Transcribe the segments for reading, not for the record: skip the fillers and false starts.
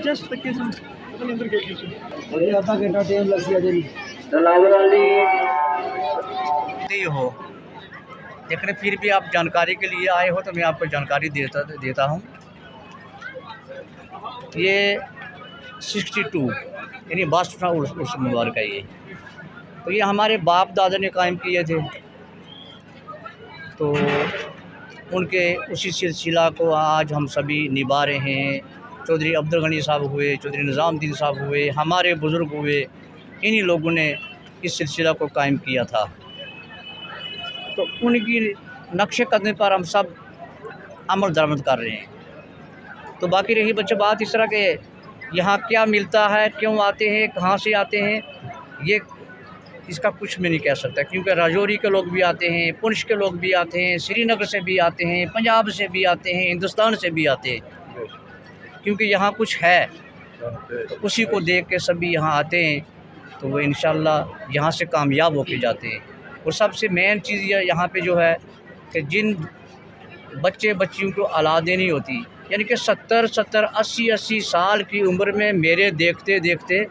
Just अंदर आधा घंटा टाइम लग गया जी हो, लेकिन फिर भी आप जानकारी के लिए आए हो तो मैं आपको जानकारी देता हूँ। ये 62 यानी 62 उर्स मुबारक है ये। तो ये हमारे बाप दादा ने कायम किए थे, तो उनके उसी सिलसिला को आज हम सभी निभा रहे हैं। चौधरी अब्दुल गनी साहब हुए, चौधरी निज़ामुद्दीन साहब हुए, हमारे बुज़ुर्ग हुए, इन्हीं लोगों ने इस सिलसिला को कायम किया था। तो उनकी नक्शे कदम पर हम सब अमल दरामद कर रहे हैं। तो बाकी रही बच्चे बात इस तरह के यहाँ क्या मिलता है, क्यों आते हैं, कहाँ से आते हैं, ये इसका कुछ मैं नहीं कह सकता, क्योंकि राजौरी के लोग भी आते हैं, पुंछ के लोग भी आते हैं, श्रीनगर से भी आते हैं, पंजाब से भी आते हैं, हिंदुस्तान से भी आते हैं। क्योंकि यहाँ कुछ है तो उसी को देख के सभी यहाँ आते हैं, तो वो इंशाल्लाह यहाँ से कामयाब होके जाते हैं। और सबसे मेन चीज़ यहाँ पे जो है कि जिन बच्चे बच्चियों को औलादें नहीं होती, यानी कि 70-70, 80-80 साल की उम्र में मेरे देखते देखते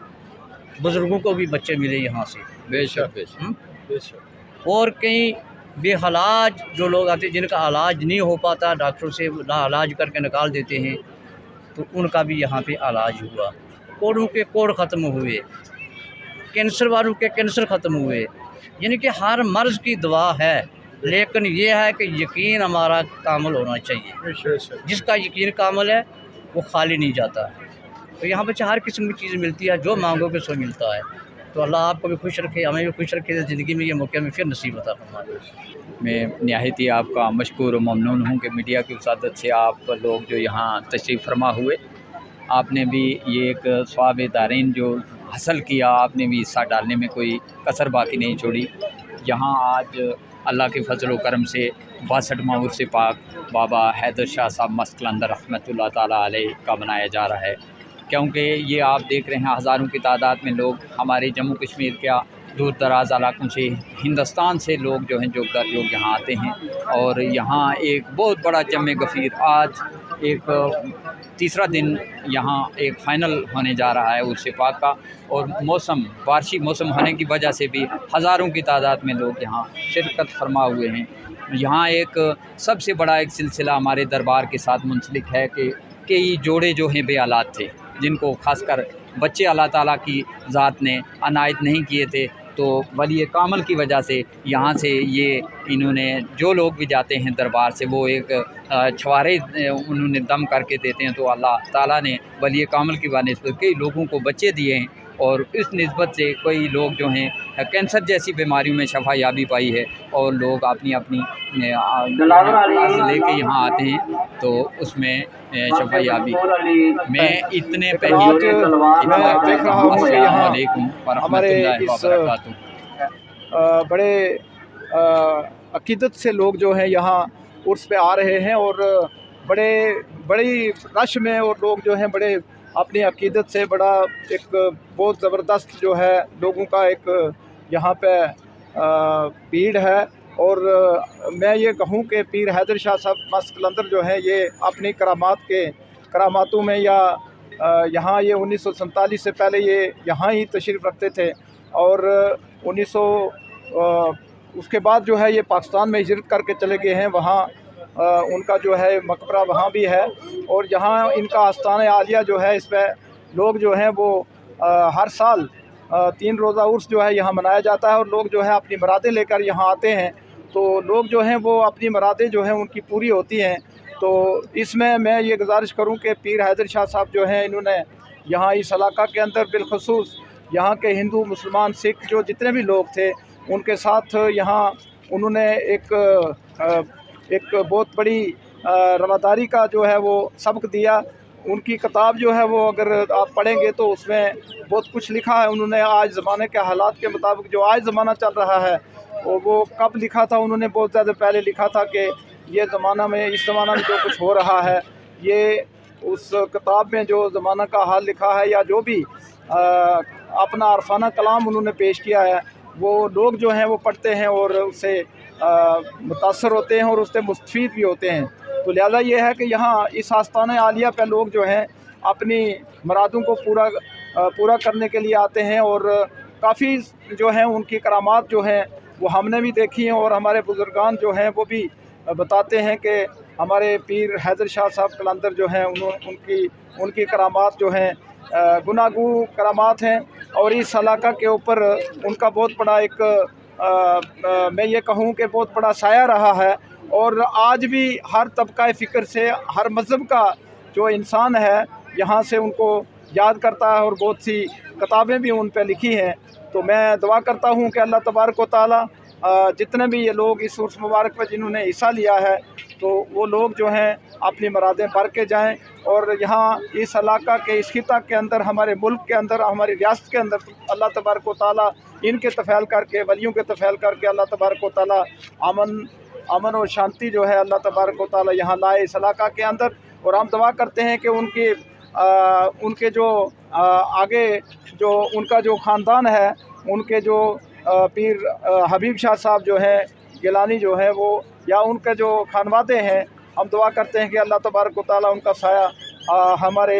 बुज़ुर्गों को भी बच्चे मिले यहाँ से। बेशक बेशक। और कई बेहलाज जो लोग आते हैं जिनका इलाज नहीं हो पाता, डॉक्टर से ना इलाज करके निकाल देते हैं, तो उनका भी यहाँ पे इलाज हुआ। कोड़ों के कोड़ ख़त्म हुए, कैंसर वालों के कैंसर ख़त्म हुए। यानी कि हर मर्ज़ की दवा है, लेकिन ये है कि यकीन हमारा कामिल होना चाहिए। जिसका यकीन कामिल है वो खाली नहीं जाता। तो यहाँ पर हर किस्म की चीज़ मिलती है, जो मांगोगे सो मिलता है। तो अल्लाह आपको भी खुश रखे, हमें भी खुश रखे, ज़िंदगी में ये मौके में फिर नसीब अता फरमाए। मैं नहायत ही आपका मशकूर और ममनून हूँ कि मीडिया की वसादत से आप लोग जो यहाँ तशरीफ़ फरमा हुए, आपने भी ये एक स्वाब दारीन जो हासिल किया, आपने भी हिस्सा डालने में कोई कसर बाकी नहीं छोड़ी। यहाँ आज अल्लाह के फजल व करम से 62वां उर्स पाक बाबा हैदर शाह साहब मस्कलंदर रहमतुल्लाह ताला अलैह का मनाया जा रहा है। क्योंकि ये आप देख रहे हैं हज़ारों की तादाद में लोग हमारे जम्मू कश्मीर क्या दूर दराज इलाकों से, हिंदुस्तान से लोग जो हैं लोग यहाँ आते हैं। और यहाँ एक बहुत बड़ा जम गफ़ीर, आज एक तीसरा दिन यहाँ एक फ़ाइनल होने जा रहा है उर्स पाक का। और मौसम बारिशी मौसम होने की वजह से भी हज़ारों की तादाद में लोग यहाँ शिरकत फरमा हुए हैं। यहाँ एक सबसे बड़ा एक सिलसिला हमारे दरबार के साथ मुंसलिक है कि कई जोड़े जो हैं बेऔलाद थे, जिनको खासकर बच्चे अल्लाह ताला की ज़ात ने अनायत नहीं किए थे, तो वली कामल की वजह से यहाँ से ये इन्होंने जो लोग भी जाते हैं दरबार से वो एक छुआरे उन्होंने दम करके देते हैं। तो अल्लाह ताला ने वली कामल की वजह कई लोगों को बच्चे दिए हैं। और इस निस्बत से कई लोग जो हैं कैंसर जैसी बीमारियों में शफा याबी पाई है, और लोग अपनी अपनी लेके यहाँ आते हैं, तो उसमें शफा याबी मैं इतने पहले देख रहा हूँ कि यहाँ हमारे इस बड़े अकीदत से लोग जो हैं यहाँ उर्स पे आ रहे हैं, और बड़ी रश में, और लोग जो हैं बड़े अपनी अकीदत से बड़ा एक बहुत ज़बरदस्त जो है लोगों का एक यहाँ पे भीड़ है। और मैं ये कहूँ कि पीर हैदर शाह साहब मस्जिद कलंदर जो है ये अपनी करामातों में या यहाँ ये 1947 से पहले ये यहाँ ही तशरीफ़ रखते थे और 1900 उसके बाद जो है ये पाकिस्तान में हिजरत करके चले गए हैं। वहाँ उनका जो है मकबरा वहाँ भी है और यहाँ इनका आस्थान आलिया जो है इस पर लोग जो हैं वो हर साल 3 रोज़ा उर्स जो है यहाँ मनाया जाता है और लोग जो है अपनी मुरादें लेकर यहाँ आते हैं। तो लोग जो हैं वो अपनी मुरादें जो हैं उनकी पूरी होती हैं। तो इसमें मैं ये गुजारिश करूं कि पीर हैदर शाह साहब जो हैं इन्होंने यहाँ इस इलाक़ा के अंदर बिलखुसूस यहाँ के हिंदू मुसलमान सिख जो जितने भी लोग थे उनके साथ यहाँ उन्होंने एक बहुत बड़ी रवादारी का जो है वो सबक दिया। उनकी किताब जो है वो अगर आप पढ़ेंगे तो उसमें बहुत कुछ लिखा है। उन्होंने आज ज़माने के हालात के मुताबिक जो आज ज़माना चल रहा है वो कब लिखा था, उन्होंने बहुत ज़्यादा पहले लिखा था कि ये ज़माना में इस ज़माना में जो कुछ हो रहा है ये उस किताब में जो ज़माना का हाल लिखा है या जो भी अपना अरफाना कलाम उन्होंने पेश किया है वो लोग जो हैं वो पढ़ते हैं और उससे मुतासर होते हैं और उससे मुस्तफ़ीद भी होते हैं। तो लिहाजा ये है कि यहाँ इस आस्थान आलिया पे लोग जो हैं अपनी मुरादों को पूरा करने के लिए आते हैं और काफ़ी जो हैं उनकी करामात जो हैं वो हमने भी देखी हैं और हमारे बुज़ुर्गान जो हैं वो भी बताते हैं कि हमारे पीर हैदर शाह साहब कलंदर जो हैं उनकी करामात जो हैं गुनागू करामात हैं और इस इलाक़ा के ऊपर उनका बहुत बड़ा एक मैं ये कहूँ कि बहुत बड़ा साया रहा है। और आज भी हर तबका फ़िक्र से हर मज़हब का जो इंसान है यहाँ से उनको याद करता है और बहुत सी किताबें भी उन पर लिखी हैं। तो मैं दुआ करता हूँ कि अल्लाह तबारक व तआला जितने भी ये लोग इस उर्स मुबारक में जिन्होंने हिस्सा लिया है तो वो लोग जो हैं अपनी मुरादें भर के जाएँ और यहाँ इस इलाक़ा के इस खिता के अंदर हमारे मुल्क के अंदर हमारी रियासत के अंदर अल्लाह तबारक व तआला इनके तफ़ैल करके वलियों के तफ़ैल करके अल्लाह तबारक व तआला अमन और शांति जो है अल्लाह तबारक व तआला यहाँ लाए इस इलाक़ा के अंदर। और हम दुआ करते हैं कि उनके जो आगे जो उनका जो ख़ानदान है उनके जो पीर हबीब शाह साहब जो हैं गिलानी जो है वो या उनके जो खानवादे हैं हम दुआ करते हैं कि अल्लाह तबारक व तआला उनका साया हमारे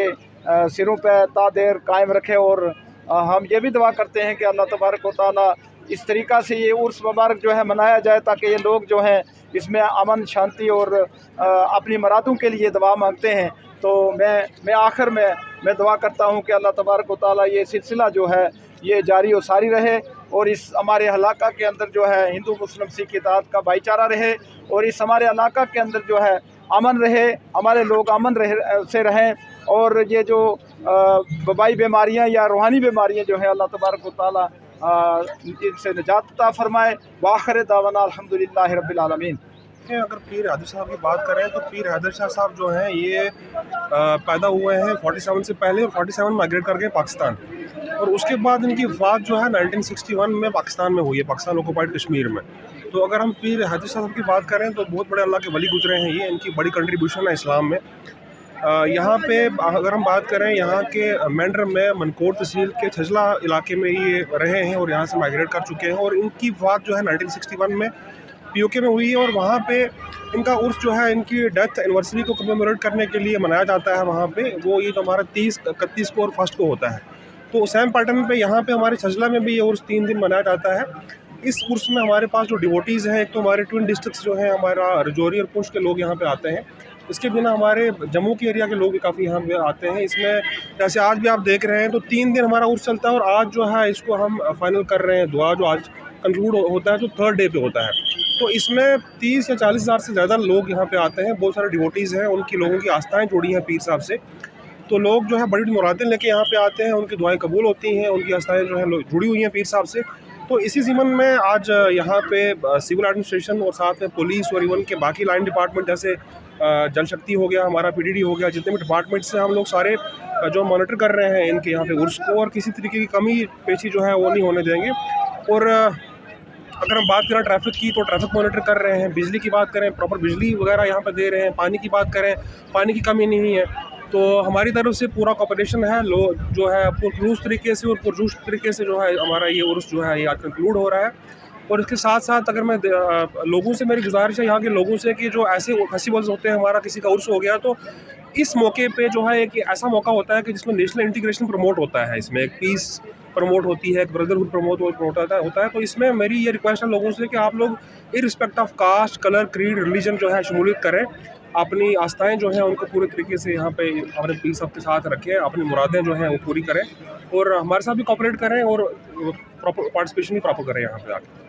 सिरों पर ता देर कायम रखे। और हम ये भी दुआ करते हैं कि अल्लाह तबारक व तआला इस तरीक़ा से ये उर्स मुबारक जो है मनाया जाए ताकि ये लोग जो हैं इसमें अमन शांति और अपनी मुरादों के लिए दुआ मांगते हैं। तो मैं आखिर में मैं दुआ करता हूँ कि अल्लाह तबारक व तआला ये सिलसिला जो है ये जारी व सारी रहे और इस हमारे इलाक़ा के अंदर जो है हिंदू मुस्लिम सिख इत्तेहाद का भाईचारा रहे और इस हमारे इलाक़ा के अंदर जो है अमन रहे, हमारे लोग अमन से रहें और ये जो वबाई बीमारियाँ या रूहानी बीमारियाँ जो हैं अल्लाह तबारक व तआला इनसे निजात अता फरमाए। वाखिर दावाना अल्हम्दुलिल्लाहि रब्बिल आलमीन। अगर पीर हैदर शाह की बात करें तो पीर हैदर शाह साहब जो हैं ये पैदा हुए हैं 47 से पहले और 47 माइग्रेट कर गए पाकिस्तान और उसके बाद इनकी वफ़ात जो है 1961 में पाकिस्तान में हुई है, पाकिस्तान ऑक्युपाइड कश्मीर में। तो अगर हम पीर हैदर शाह साहब की बात करें तो बहुत बड़े अल्लाह के वली गुजरे हैं, ये इनकी बड़ी कंट्रीब्यूशन है इस्लाम में। यहाँ पे अगर हम बात करें यहाँ के मेंढर में मनकोट तहसील के छजला इलाके में ये रहे हैं और यहाँ से माइग्रेट कर चुके हैं और इनकी वफ़ात जो है 1961 में पीओके में हुई है और वहाँ पे इनका उर्स जो है इनकी डेथ एनिवर्सरी को कमेमोरेट करने के लिए मनाया जाता है वहाँ पे। वो ये तो हमारा 30, 31 को और 1 को होता है। तो सेम पैटर्न पे यहाँ पे हमारे छजला में भी ये उर्स 3 दिन मनाया जाता है। इस उर्स में हमारे पास जो डिवोटीज़ हैं, एक तो हमारे ट्विन डिस्ट्रिक्ट्स जो हैं हमारा रजौरी और पुंछ के लोग यहाँ पे आते हैं। इसके बिना हमारे जम्मू के एरिया के लोग भी काफ़ी यहाँ पे आते हैं। इसमें जैसे आज भी आप देख रहे हैं तो 3 दिन हमारा उर्स चलता है और आज जो है इसको हम फाइनल कर रहे हैं। दुआ जो आज कंक्लूड होता है तो 3rd डे पे होता है। तो इसमें 30 या 40 हज़ार से ज़्यादा लोग यहाँ पे आते हैं। बहुत सारे डिवोटीज़ हैं, उनकी लोगों की आस्थाएँ जुड़ी हैं पीर साहब से। तो लोग जो है बड़ी मुरादें लेके यहाँ पे आते हैं, उनकी दुआएं कबूल होती हैं, उनकी आस्थाएँ जो है जुड़ी हुई हैं पीर साहब से। तो इसी ज़िमन में आज यहाँ पे सिविल एडमिनिस्ट्रेशन और साथ में पुलिस और इवन के बाकी लाइन डिपार्टमेंट जैसे जल शक्ति हो गया, हमारा PDD हो गया, जितने भी डिपार्टमेंट से हम लोग सारे जो मॉनिटर कर रहे हैं इनके यहाँ पे उर्स को और किसी तरीके की कमी पेशी जो है वो नहीं होने देंगे। और अगर हम बात करें ट्रैफिक की तो ट्रैफिक मॉनिटर कर रहे हैं, बिजली की बात करें प्रॉपर बिजली वगैरह यहाँ पे दे रहे हैं, पानी की बात करें पानी की कमी नहीं है। तो हमारी तरफ से पूरा कोऑपरेशन है। लोग जो है पुरखलूस तरीके से और पुरजोश तरीके से जो है हमारा ये उर्स जो है ये आज कंक्लूड हो रहा है। और इसके साथ साथ अगर मैं लोगों से मेरी गुजारिश है यहाँ के लोगों से कि जो ऐसे फेस्टिवल्स होते हैं, हमारा किसी का उर्स हो गया तो इस मौके पे जो है एक ऐसा मौका होता है कि जिसमें नेशनल इंटीग्रेशन प्रमोट होता है, इसमें एक पीस प्रमोट होती है, एक ब्रदरहुड प्रमोट होता है। तो इसमें मेरी ये रिक्वेस्ट है लोगों से कि आप लोग irrespective of caste, colour, creed, religion जो है शमूलियत करें, अपनी आस्थाएं जो हैं उनको पूरे तरीके से यहाँ पे अपने पीस सबके साथ रखें, अपनी मुरादें जो हैं वो पूरी करें और हमारे साथ भी कोऑपरेट करें और प्रॉपर पार्टिसिपेशन भी प्रॉपर करें यहाँ पे आके।